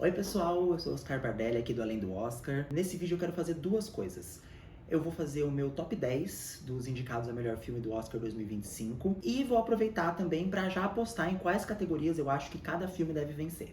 Oi pessoal, eu sou o Oscar Bardelli aqui do Além do Oscar. Nesse vídeo eu quero fazer duas coisas. Eu vou fazer o meu top 10 dos indicados a melhor filme do Oscar 2025 e vou aproveitar também para já apostar em quais categorias eu acho que cada filme deve vencer.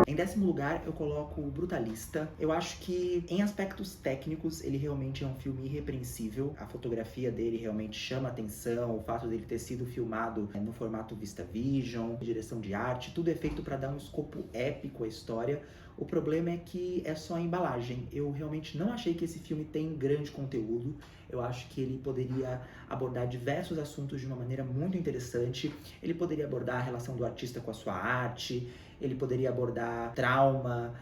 Em décimo lugar, eu coloco o Brutalista. Eu acho que, em aspectos técnicos, ele realmente é um filme irrepreensível. A fotografia dele realmente chama a atenção, o fato dele ter sido filmado no formato VistaVision, direção de arte, tudo é feito para dar um escopo épico à história. O problema é que é só a embalagem. Eu realmente não achei que esse filme tem grande conteúdo. Eu acho que ele poderia abordar diversos assuntos de uma maneira muito interessante. Ele poderia abordar a relação do artista com a sua arte, ele poderia abordar trauma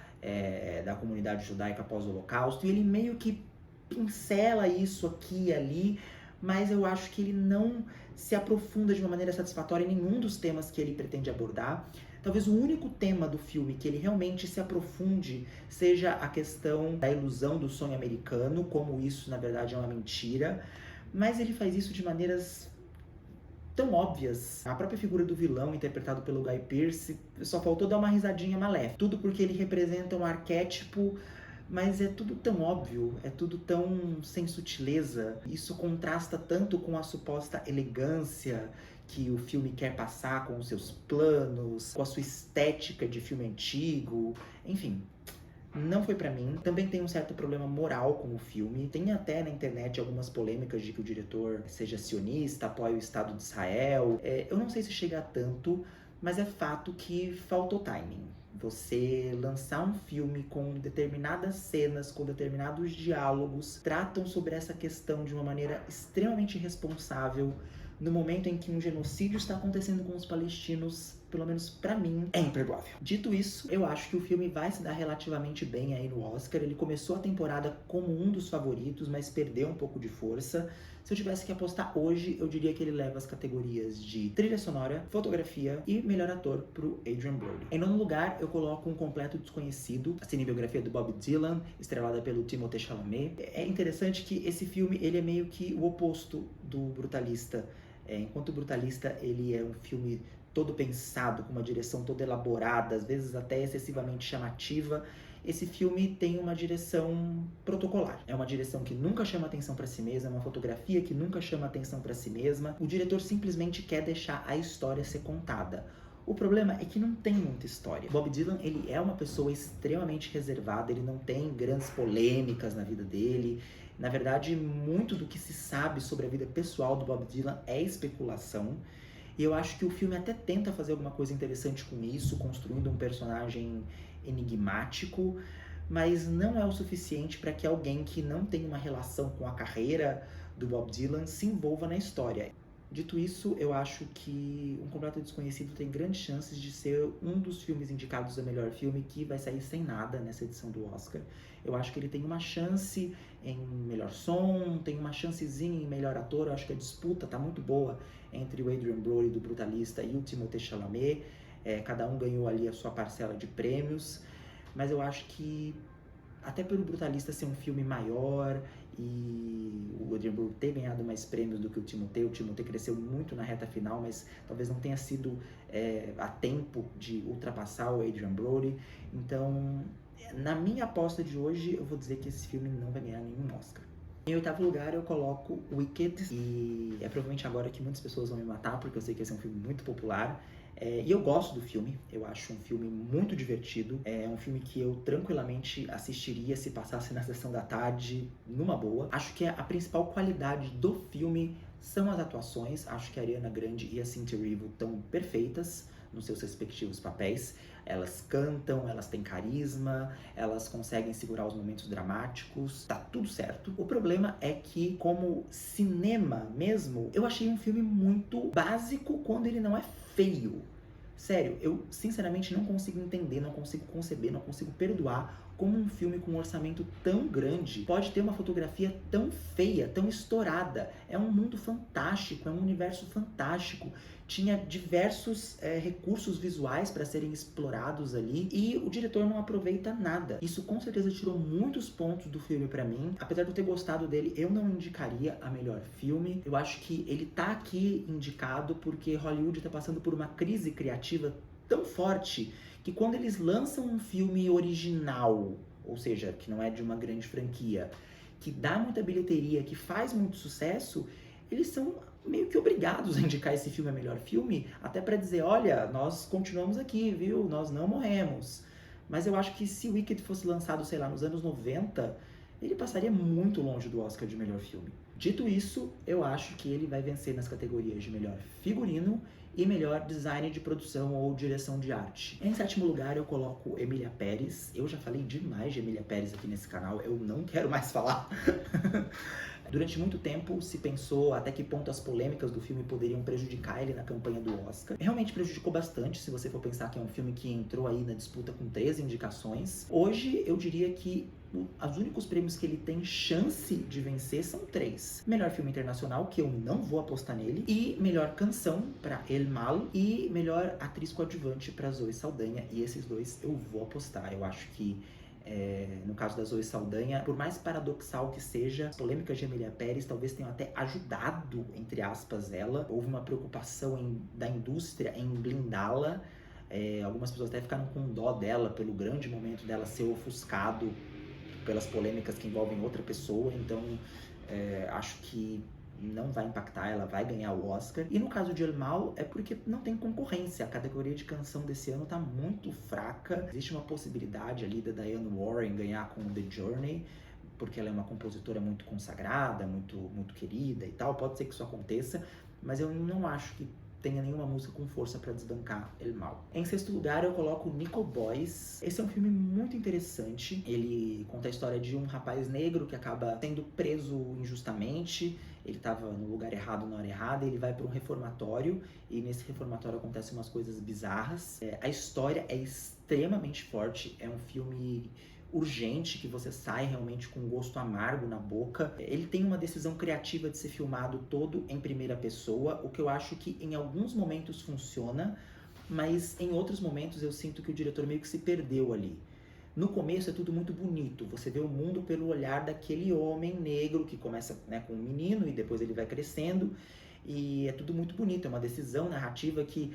da comunidade judaica após o Holocausto, e ele meio que pincela isso aqui e ali, mas eu acho que ele não se aprofunda de uma maneira satisfatória em nenhum dos temas que ele pretende abordar. Talvez o único tema do filme que ele realmente se aprofunde seja a questão da ilusão do sonho americano, como isso na verdade é uma mentira, mas ele faz isso de maneiras tão óbvias. A própria figura do vilão, interpretado pelo Guy Pearce, só faltou dar uma risadinha maléfica. Tudo porque ele representa um arquétipo, mas é tudo tão óbvio, é tudo tão sem sutileza. Isso contrasta tanto com a suposta elegância que o filme quer passar com os seus planos, com a sua estética de filme antigo, enfim. Não foi pra mim. Também tem um certo problema moral com o filme. Tem até na internet algumas polêmicas de que o diretor seja sionista, apoia o Estado de Israel. Eu não sei se chega a tanto, mas é fato que faltou timing. Você lançar um filme com determinadas cenas, com determinados diálogos, tratam sobre essa questão de uma maneira extremamente irresponsável, no momento em que um genocídio está acontecendo com os palestinos, pelo menos pra mim, é imperdoável. Dito isso, eu acho que o filme vai se dar relativamente bem aí no Oscar. Ele começou a temporada como um dos favoritos, mas perdeu um pouco de força. Se eu tivesse que apostar hoje, eu diria que ele leva as categorias de trilha sonora, fotografia e melhor ator pro Adrien Brody. Em nono lugar, eu coloco Um Completo Desconhecido, a cinebiografia do Bob Dylan, estrelada pelo Timothée Chalamet. É interessante que esse filme, ele é meio que o oposto do Brutalista. Enquanto o Brutalista, ele é um filme todo pensado, com uma direção toda elaborada, às vezes até excessivamente chamativa, esse filme tem uma direção protocolar. É uma direção que nunca chama atenção para si mesma, é uma fotografia que nunca chama atenção para si mesma. O diretor simplesmente quer deixar a história ser contada. O problema é que não tem muita história. Bob Dylan, ele é uma pessoa extremamente reservada, ele não tem grandes polêmicas na vida dele. Na verdade, muito do que se sabe sobre a vida pessoal do Bob Dylan é especulação. E eu acho que o filme até tenta fazer alguma coisa interessante com isso, construindo um personagem enigmático, mas não é o suficiente para que alguém que não tem uma relação com a carreira do Bob Dylan se envolva na história. Dito isso, eu acho que Um Completo Desconhecido tem grandes chances de ser um dos filmes indicados a melhor filme que vai sair sem nada nessa edição do Oscar. Eu acho que ele tem uma chance em melhor som, tem uma chancezinha em melhor ator. Eu acho que a disputa tá muito boa entre o Adrien Brody do Brutalista e o Timothée Chalamet. Cada um ganhou ali a sua parcela de prêmios, mas eu acho que até pelo Brutalista ser um filme maior e o Adrien Brody ter ganhado mais prêmios do que o Timothée cresceu muito na reta final, mas talvez não tenha sido a tempo de ultrapassar o Adrien Brody. Então, na minha aposta de hoje, eu vou dizer que esse filme não vai ganhar nenhum Oscar. Em oitavo lugar, eu coloco Wicked, e é provavelmente agora que muitas pessoas vão me matar, porque eu sei que esse é um filme muito popular. E eu gosto do filme, eu acho um filme muito divertido, é um filme que eu tranquilamente assistiria se passasse na sessão da tarde, numa boa. Acho que a principal qualidade do filme são as atuações. Acho que a Ariana Grande e a Cynthia Erivo estão perfeitas nos seus respectivos papéis. Elas cantam, elas têm carisma, elas conseguem segurar os momentos dramáticos, tá tudo certo. O problema é que, como cinema mesmo, eu achei um filme muito básico quando ele não é feio. Sério, eu sinceramente não consigo entender, não consigo conceber, não consigo perdoar como um filme com um orçamento tão grande pode ter uma fotografia tão feia, tão estourada. É um mundo fantástico, é um universo fantástico. Tinha diversos recursos visuais para serem explorados ali e o diretor não aproveita nada. Isso com certeza tirou muitos pontos do filme para mim. Apesar de eu ter gostado dele, eu não indicaria a melhor filme. Eu acho que ele tá aqui indicado porque Hollywood tá passando por uma crise criativa tão forte que quando eles lançam um filme original, ou seja, que não é de uma grande franquia, que dá muita bilheteria, que faz muito sucesso, eles são meio que obrigados a indicar esse filme a melhor filme, até para dizer, olha, nós continuamos aqui, viu? Nós não morremos. Mas eu acho que se Wicked fosse lançado, sei lá, nos anos 90, ele passaria muito longe do Oscar de melhor filme. Dito isso, eu acho que ele vai vencer nas categorias de melhor figurino e melhor design de produção ou direção de arte. Em sétimo lugar, eu coloco Emília Pérez. Eu já falei demais de Emília Pérez aqui nesse canal, eu não quero mais falar. Durante muito tempo se pensou até que ponto as polêmicas do filme poderiam prejudicar ele na campanha do Oscar. Realmente prejudicou bastante, se você for pensar que é um filme que entrou aí na disputa com 13 indicações. Hoje, eu diria que os únicos prêmios que ele tem chance de vencer são 3. Melhor filme internacional, que eu não vou apostar nele, e melhor canção para El Mal, e melhor atriz coadjuvante para Zoe Saldanha, e esses 2 eu vou apostar. Eu acho que no caso da Zoe Saldanha, por mais paradoxal que seja, as polêmicas de Emília Pérez talvez tenham até ajudado, entre aspas, ela. Houve uma preocupação da indústria em blindá-la. Algumas pessoas até ficaram com dó dela pelo grande momento dela ser ofuscado pelas polêmicas que envolvem outra pessoa. Então, acho que não vai impactar, ela vai ganhar o Oscar. E no caso de El Mal, é porque não tem concorrência. A categoria de canção desse ano tá muito fraca. Existe uma possibilidade ali da Diane Warren ganhar com The Journey, porque ela é uma compositora muito consagrada, muito querida e tal. Pode ser que isso aconteça, mas eu não acho que tenha nenhuma música com força para desbancar El Mal. Em sexto lugar, eu coloco Nickel Boys. Esse é um filme muito interessante. Ele conta a história de um rapaz negro que acaba sendo preso injustamente. Ele estava no lugar errado na hora errada, ele vai para um reformatório e nesse reformatório acontecem umas coisas bizarras. A história é extremamente forte, é um filme urgente, que você sai realmente com um gosto amargo na boca. Ele tem uma decisão criativa de ser filmado todo em primeira pessoa, o que eu acho que em alguns momentos funciona, mas em outros momentos eu sinto que o diretor meio que se perdeu ali. No começo é tudo muito bonito, você vê o mundo pelo olhar daquele homem negro que começa, né, com um menino e depois ele vai crescendo, e é tudo muito bonito, é uma decisão narrativa que,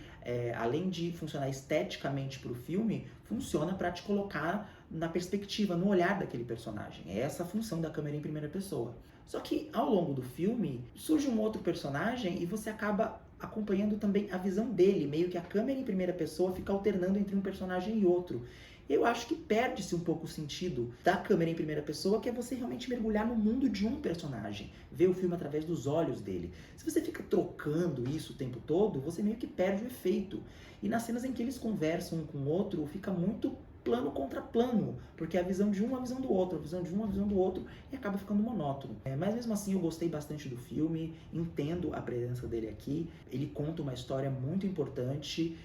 além de funcionar esteticamente para o filme, funciona para te colocar na perspectiva, no olhar daquele personagem. É essa a função da câmera em primeira pessoa. Só que ao longo do filme surge um outro personagem e você acaba acompanhando também a visão dele, meio que a câmera em primeira pessoa fica alternando entre um personagem e outro. Eu acho que perde-se um pouco o sentido da câmera em primeira pessoa, que é você realmente mergulhar no mundo de um personagem, ver o filme através dos olhos dele. Se você fica trocando isso o tempo todo, você meio que perde o efeito. E nas cenas em que eles conversam um com o outro, fica muito plano contra plano, porque a visão de um é a visão do outro, a visão de um é a visão do outro, e acaba ficando monótono. Mas mesmo assim eu gostei bastante do filme, entendo a presença dele aqui, ele conta uma história muito importante,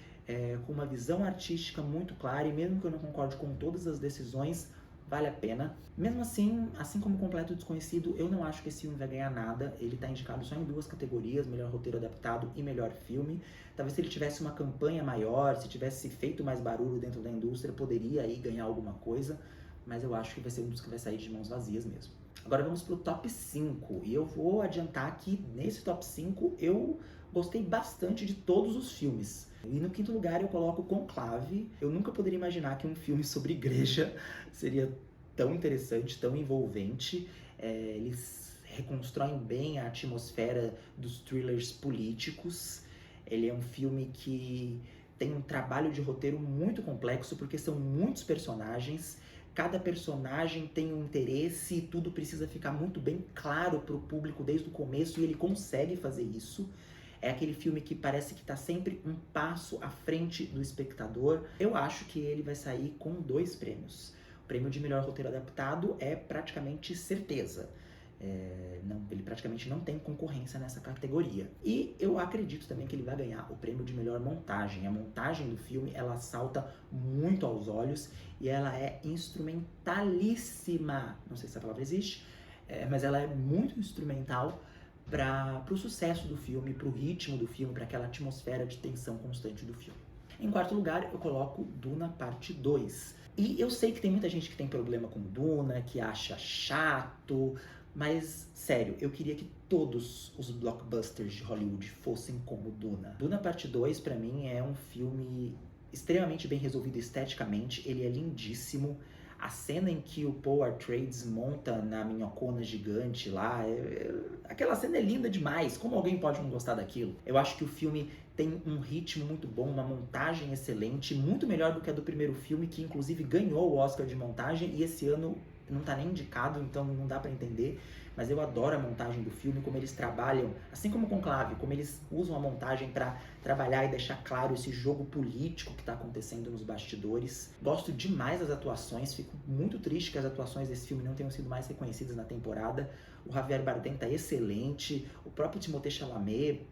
com uma visão artística muito clara, e mesmo que eu não concorde com todas as decisões, vale a pena. Mesmo assim, assim como Completo Desconhecido, eu não acho que esse filme vai ganhar nada. Ele tá indicado só em 2 categorias, melhor roteiro adaptado e melhor filme. Talvez se ele tivesse uma campanha maior, se tivesse feito mais barulho dentro da indústria, poderia aí ganhar alguma coisa, mas eu acho que vai ser um dos que vai sair de mãos vazias mesmo. Agora vamos pro top 5, e eu vou adiantar que nesse top 5 eu gostei bastante de todos os filmes. E no quinto lugar eu coloco Conclave. Eu nunca poderia imaginar que um filme sobre igreja seria tão interessante, tão envolvente. Eles reconstroem bem a atmosfera dos thrillers políticos. Ele é um filme que tem um trabalho de roteiro muito complexo, porque são muitos personagens. Cada personagem tem um interesse e tudo precisa ficar muito bem claro para o público desde o começo, e ele consegue fazer isso. É aquele filme que parece que está sempre um passo à frente do espectador. Eu acho que ele vai sair com 2 prêmios. O prêmio de melhor roteiro adaptado é praticamente certeza. Não Ele praticamente não tem concorrência nessa categoria. E eu acredito também que ele vai ganhar o prêmio de melhor montagem. A montagem do filme, ela salta muito aos olhos e ela é instrumentalíssima. Não sei se essa palavra existe, mas ela é muito instrumental para o sucesso do filme, para o ritmo do filme, para aquela atmosfera de tensão constante do filme. Em quarto lugar, eu coloco Duna Parte 2. E eu sei que tem muita gente que tem problema com Duna, que acha chato, mas, sério, eu queria que todos os blockbusters de Hollywood fossem como Duna. Duna Parte 2, pra mim, é um filme extremamente bem resolvido esteticamente, ele é lindíssimo. A cena em que o Paul Atreides monta na minhocona gigante lá, aquela cena é linda demais. Como alguém pode não gostar daquilo? Eu acho que o filme tem um ritmo muito bom, uma montagem excelente, muito melhor do que a do primeiro filme, que inclusive ganhou o Oscar de montagem, e esse ano não tá nem indicado, então não dá pra entender. Mas eu adoro a montagem do filme, como eles trabalham, assim como Conclave, como eles usam a montagem para trabalhar e deixar claro esse jogo político que está acontecendo nos bastidores. Gosto demais das atuações, fico muito triste que as atuações desse filme não tenham sido mais reconhecidas na temporada. O Javier Bardem tá excelente, o próprio Timothée Chalamet,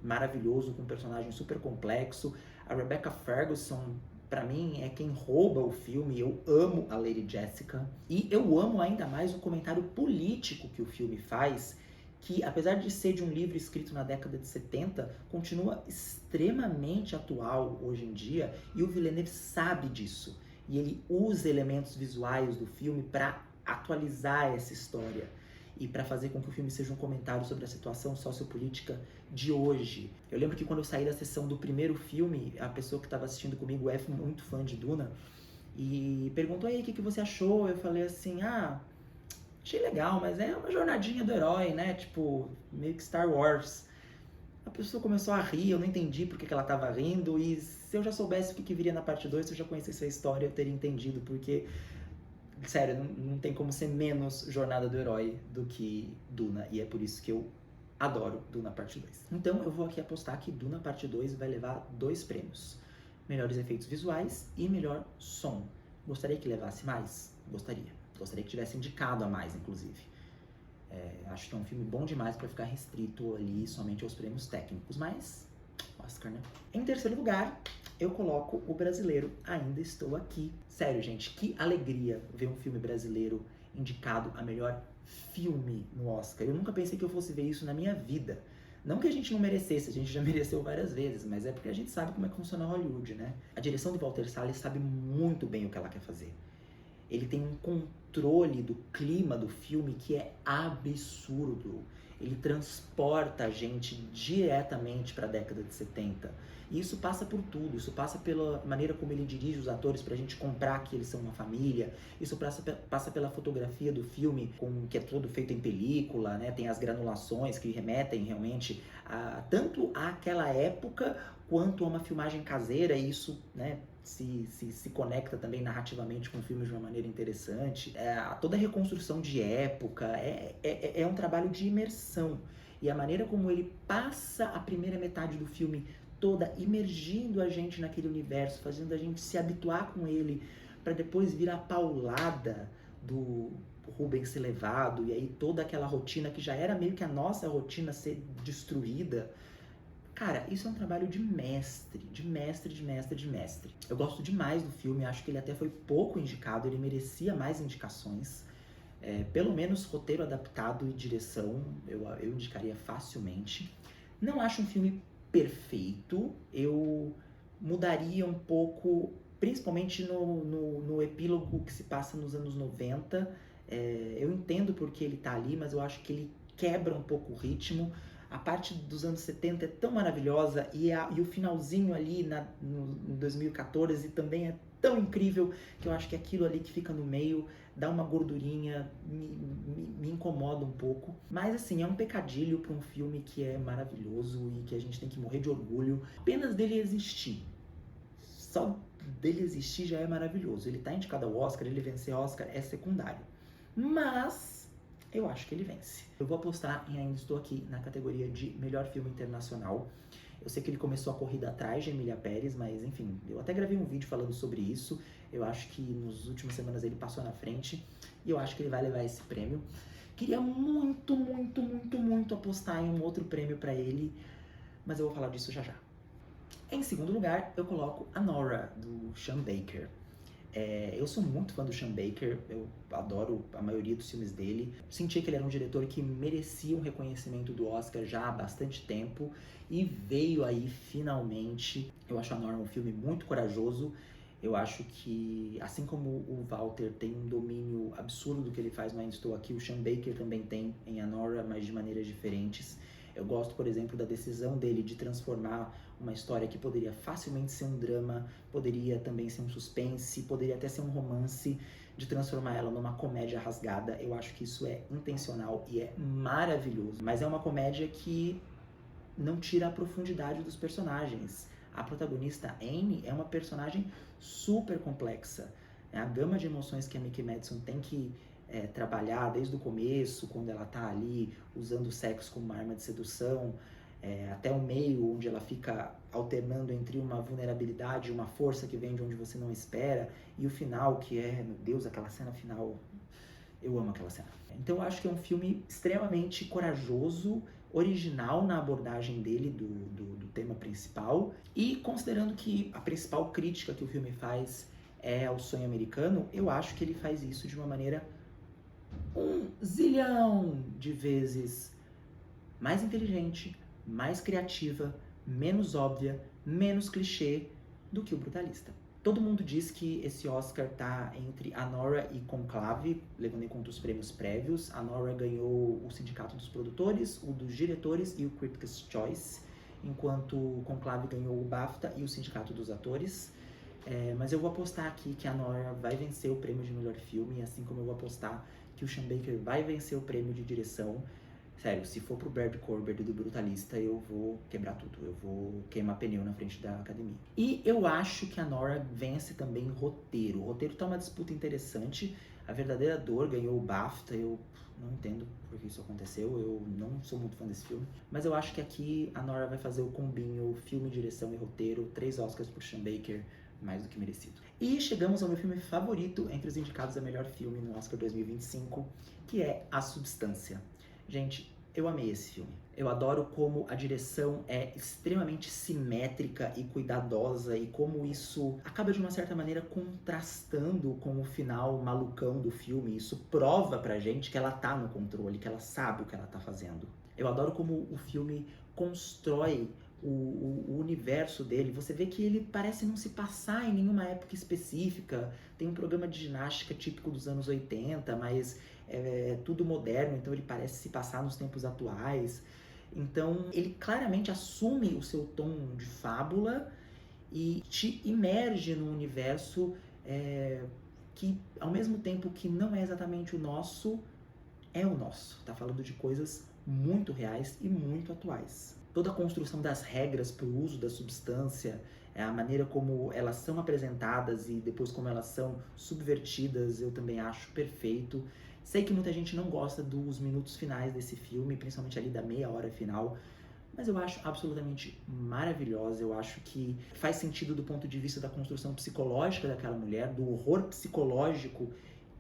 maravilhoso, com um personagem super complexo. A Rebecca Ferguson, pra mim, é quem rouba o filme. Eu amo a Lady Jessica. E eu amo ainda mais o comentário político que o filme faz, que, apesar de ser de um livro escrito na década de 70, continua extremamente atual hoje em dia, e o Villeneuve sabe disso. E ele usa elementos visuais do filme para atualizar essa história e para fazer com que o filme seja um comentário sobre a situação sociopolítica de hoje. Eu lembro que quando eu saí da sessão do primeiro filme, a pessoa que estava assistindo comigo é muito fã de Duna, e perguntou aí o que você achou. Eu falei assim, achei legal, mas é uma jornadinha do herói, né? Tipo, meio que Star Wars. A pessoa começou a rir, eu não entendi por que ela estava rindo, e se eu já soubesse o que viria na parte 2, se eu já conhecesse a história, eu teria entendido, porque, sério, não tem como ser menos jornada do herói do que Duna, e é por isso que eu adoro Duna Parte 2. Então eu vou aqui apostar que Duna Parte 2 vai levar 2 prêmios. Melhores efeitos visuais e melhor som. Gostaria que levasse mais? Gostaria. Gostaria que tivesse indicado a mais, inclusive. Acho que é um filme bom demais para ficar restrito ali somente aos prêmios técnicos, mas Oscar, né? Em terceiro lugar, eu coloco o brasileiro Ainda Estou Aqui. Sério, gente, que alegria ver um filme brasileiro indicado a melhor filme no Oscar. Eu nunca pensei que eu fosse ver isso na minha vida. Não que a gente não merecesse, a gente já mereceu várias vezes, mas é porque a gente sabe como é que funciona Hollywood, né? A direção do Walter Salles sabe muito bem o que ela quer fazer. Ele tem um controle do clima do filme que é absurdo. Ele transporta a gente diretamente para a década de 70. E isso passa por tudo. Isso passa pela maneira como ele dirige os atores para a gente comprar que eles são uma família. Isso passa pela fotografia do filme, que é todo feito em película, né? Tem as granulações que remetem realmente tanto àquela época quanto a uma filmagem caseira. E isso, né, se conecta também narrativamente com o filme de uma maneira interessante. Toda a reconstrução de época é um trabalho de imersão. E a maneira como ele passa a primeira metade do filme toda imergindo a gente naquele universo, fazendo a gente se habituar com ele, para depois vir a paulada do Rubens ser levado, e aí toda aquela rotina que já era meio que a nossa rotina ser destruída. Cara, isso é um trabalho de mestre, de mestre, de mestre, de mestre. Eu gosto demais do filme, acho que ele até foi pouco indicado, ele merecia mais indicações. Pelo menos roteiro adaptado e direção, eu indicaria facilmente. Não acho um filme perfeito, eu mudaria um pouco, principalmente no epílogo que se passa nos anos 90. Eu entendo porque ele tá ali, mas eu acho que ele quebra um pouco o ritmo. A parte dos anos 70 é tão maravilhosa, e o finalzinho ali em 2014 também é tão incrível, que eu acho que aquilo ali que fica no meio dá uma gordurinha, me incomoda um pouco. Mas assim, é um pecadilho para um filme que é maravilhoso e que a gente tem que morrer de orgulho apenas dele existir. Só dele existir já é maravilhoso. Ele tá indicado ao Oscar, ele vencer Oscar é secundário. Mas eu acho que ele vence. Eu vou apostar em Ainda Estou Aqui na categoria de melhor filme internacional. Eu sei que ele começou a corrida atrás de Emília Pérez, mas enfim, eu até gravei um vídeo falando sobre isso. Eu acho que nas últimas semanas ele passou na frente e eu acho que ele vai levar esse prêmio. Queria muito, muito, muito apostar em um outro prêmio pra ele, mas eu vou falar disso já já. Em segundo lugar, eu coloco a Nora, do Sean Baker. Eu sou muito fã do Sean Baker, eu adoro a maioria dos filmes dele. Senti que ele era um diretor que merecia um reconhecimento do Oscar já há bastante tempo e veio aí finalmente. Eu acho a Nora um filme muito corajoso. Eu acho que, assim como o Walter tem um domínio absurdo do que ele faz no Ainda Estou Aqui, o Sean Baker também tem em A Nora, mas de maneiras diferentes. Eu gosto, por exemplo, da decisão dele de transformar uma história que poderia facilmente ser um drama, poderia também ser um suspense, poderia até ser um romance, de transformar ela numa comédia rasgada. Eu acho que isso é intencional e é maravilhoso. Mas é uma comédia que não tira a profundidade dos personagens. A protagonista, Anne, é uma personagem super complexa. A gama de emoções que a Mikey Madison tem que trabalhar desde o começo, quando ela tá ali usando o sexo como uma arma de sedução, até o meio, onde ela fica alternando entre uma vulnerabilidade e uma força que vem de onde você não espera, e o final, que meu Deus, aquela cena final, eu amo aquela cena. Então eu acho que é um filme extremamente corajoso, original na abordagem dele do tema principal, e considerando que a principal crítica que o filme faz é ao sonho americano, eu acho que ele faz isso de uma maneira 1 zilhão de vezes mais inteligente, mais criativa, menos óbvia, menos clichê do que o Brutalista. Todo mundo diz que esse Oscar tá entre a Nora e Conclave, levando em conta os prêmios prévios. A Nora ganhou o Sindicato dos Produtores, o dos Diretores e o Critics' Choice, enquanto o Conclave ganhou o BAFTA e o Sindicato dos Atores. Mas eu vou apostar aqui que a Nora vai vencer o prêmio de melhor filme, assim como eu vou apostar que o Sean Baker vai vencer o prêmio de direção. Sério, se for pro Brad Corbett do Brutalista, eu vou quebrar tudo. Eu vou queimar pneu na frente da academia. E eu acho que a Nora vence também roteiro. O roteiro tá uma disputa interessante. A Verdadeira Dor ganhou o BAFTA. Eu não entendo por que isso aconteceu. Eu não sou muito fã desse filme. Mas eu acho que aqui a Nora vai fazer o combinho filme, direção e roteiro. 3 Oscars pro Sean Baker, mais do que merecido. E chegamos ao meu filme favorito entre os indicados a melhor filme no Oscar 2025, que é A Substância. Gente, eu amei esse filme. Eu adoro como a direção é extremamente simétrica e cuidadosa e como isso acaba de uma certa maneira contrastando com o final malucão do filme. Isso prova pra gente que ela tá no controle, que ela sabe o que ela tá fazendo. Eu adoro como o filme constrói o universo dele. Você vê que ele parece não se passar em nenhuma época específica. Tem um programa de ginástica típico dos anos 80, mas é tudo moderno, então ele parece se passar nos tempos atuais. Então ele claramente assume o seu tom de fábula e te imerge num universo que, ao mesmo tempo que não é exatamente o nosso, é o nosso. Tá falando de coisas muito reais e muito atuais. Toda a construção das regras para o uso da substância, a maneira como elas são apresentadas e depois como elas são subvertidas, eu também acho perfeito. Sei que muita gente não gosta dos minutos finais desse filme, principalmente ali da meia hora final, mas eu acho absolutamente maravilhosa. Eu acho que faz sentido do ponto de vista da construção psicológica daquela mulher, do horror psicológico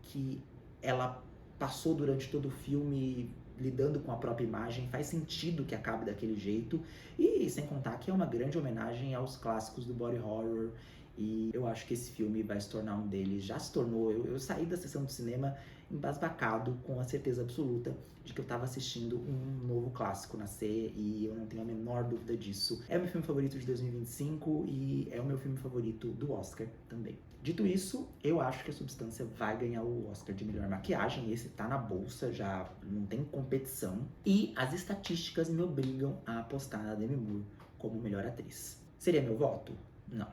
que ela passou durante todo o filme, lidando com a própria imagem. Faz sentido que acabe daquele jeito, e sem contar que é uma grande homenagem aos clássicos do body horror, e eu acho que esse filme vai se tornar um deles. Já se tornou. Eu saí da sessão de cinema embasbacado, com a certeza absoluta de que eu estava assistindo um novo clássico nascer, e eu não tenho a menor dúvida disso. É o meu filme favorito de 2025 e é o meu filme favorito do Oscar também. Dito isso, eu acho que A Substância vai ganhar o Oscar de melhor maquiagem. Esse tá na bolsa, já não tem competição. E as estatísticas me obrigam a apostar na Demi Moore como melhor atriz. Seria meu voto? Não.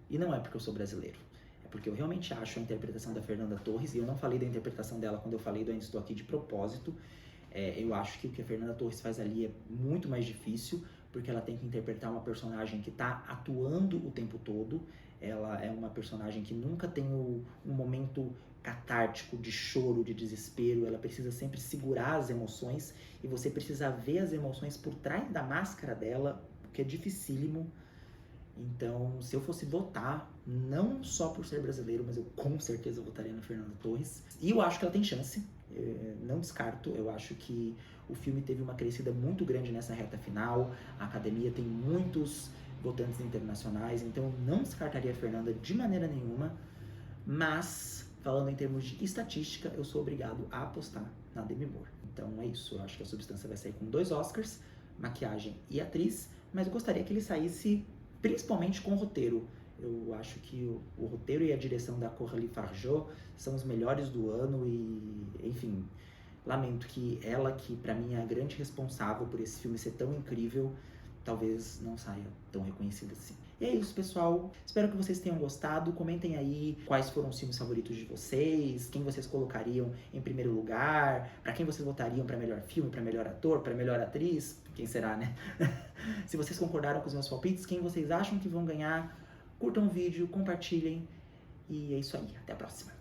E não é porque eu sou brasileiro. É porque eu realmente acho a interpretação da Fernanda Torres, e eu não falei da interpretação dela quando eu falei do Ainda Estou Aqui de propósito. Eu acho que o que a Fernanda Torres faz ali é muito mais difícil, porque ela tem que interpretar uma personagem que tá atuando o tempo todo. Ela é uma personagem que nunca tem um momento catártico de choro, de desespero. Ela precisa sempre segurar as emoções, e você precisa ver as emoções por trás da máscara dela, o que é dificílimo. Então, se eu fosse votar não só por ser brasileiro, mas eu com certeza votaria na Fernanda Torres. E eu acho que ela tem chance, não descarto. Eu acho que o filme teve uma crescida muito grande nessa reta final. A academia tem muitos votantes internacionais, então eu não descartaria a Fernanda de maneira nenhuma. Mas, falando em termos de estatística, eu sou obrigado a apostar na Demi Moore. Então é isso, eu acho que a Substância vai sair com 2 Oscars, maquiagem e atriz, mas eu gostaria que ele saísse principalmente com o roteiro. Eu acho que o roteiro e a direção da Coralie Fargeau são os melhores do ano e, enfim, lamento que ela, que pra mim é a grande responsável por esse filme ser tão incrível, talvez não saia tão reconhecida assim. E é isso, pessoal. Espero que vocês tenham gostado. Comentem aí quais foram os filmes favoritos de vocês, quem vocês colocariam em primeiro lugar, pra quem vocês votariam pra melhor filme, pra melhor ator, pra melhor atriz, quem será, né? Se vocês concordaram com os meus palpites, quem vocês acham que vão ganhar, curtam o vídeo, compartilhem. E é isso aí. Até a próxima.